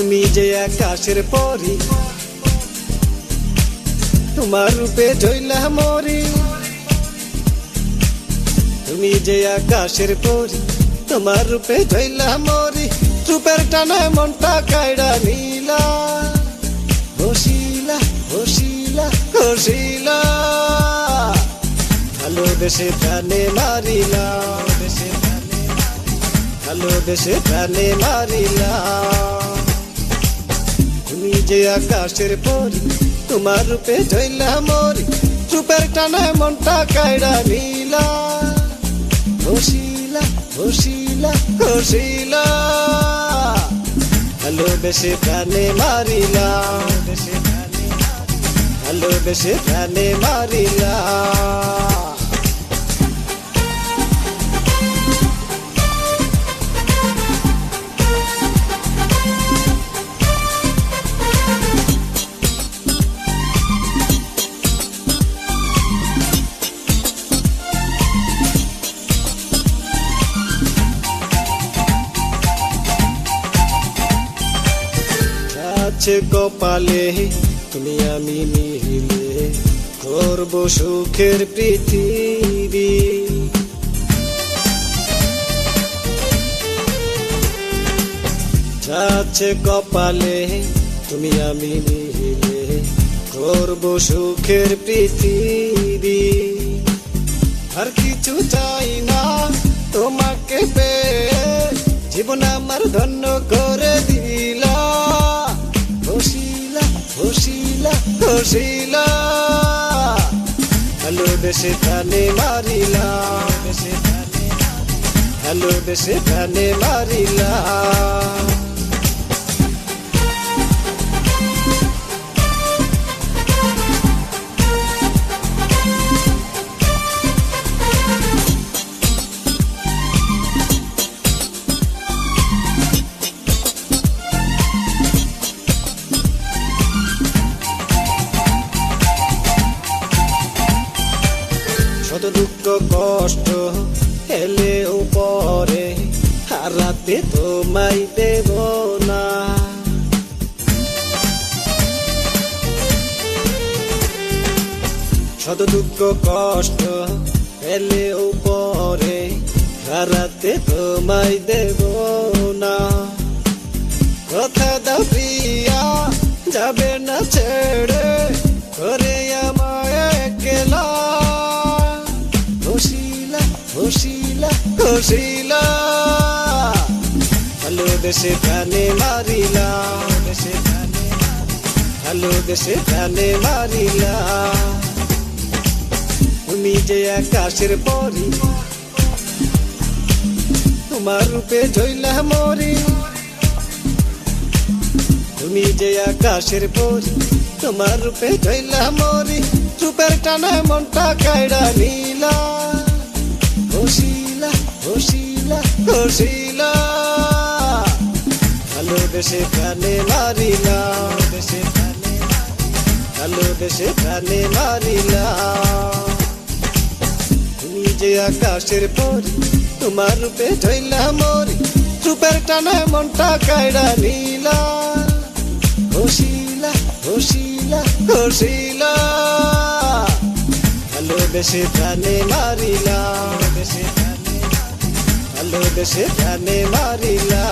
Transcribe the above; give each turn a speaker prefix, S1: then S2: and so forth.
S1: তুমি যে আকাশের পরি, তোমার রূপে জ্বলা মরি। তুমি যে আকাশের পরি, তোমার রূপে জ্বলা মরি। রূপের টানে মনটা কাইড়া নিলা, হসিলা হসিলা হসিলা। ভালোবেসে প্রাণে মারিলা, ভালোবেসে প্রাণে মারিলা। তুমি যে আকাশের পরি, তোমার রূপে জ্বলা মরি। রূপের টানে মনটা কাইড়া নিলা, হসিলা হসিলা হসিলা। ভালোবেসে প্রাণে মারিলা, ভালোবেসে প্রাণে মারিলা। আছে কপালে তুমি আমি মিলে, করব সুখের পৃথিবী। আছে কপালে তুমি আমি মিলে, করব সুখের পৃথিবী। আর কিছু চাই না তোমাকে পেয়ে, জীবন আমার ধন্য করে দিলা। হসিলা হসিলা হসিলা। ভালোবেসে প্রাণে মারিলা, ভালোবেসে প্রাণে মারিলা। শত দুঃখ কষ্ট এলে উপরে, হারাতে তোমায় দেব না। শত দুঃখ কষ্ট এলে উপরে, হারাতে তোমায় দেব না। কথা দাও প্রিয়া, যাবে না ছেড়ে, করে আমায় একলা। হসিলা হসিলা হসিলা। ভালোবেসে প্রাণে মারিলা, ভালোবেসে প্রাণে মারিলা। তুমি যে আকাশের পরি, তোমার রূপে জ্বলা মরি। তুমি যে আকাশের পরি, তোমার রূপে জ্বলা মরি। রূপের টানে মনটা কাইড়া নিলা, হসিলা হসিলা হসিলা। ভালোবেসে প্রাণে মারিলা, ভালোবেসে প্রাণে মারিলা। তুমি যে আকাশের পরি, তোমার রূপে জ্বলা মরি। রূপের টানে মনটা কাইড়া নিলা, হসিলা হসিলা হসিলা। ভালোবেসে প্রাণে মারিলা, ভালোবেসে প্রাণে মারিলা।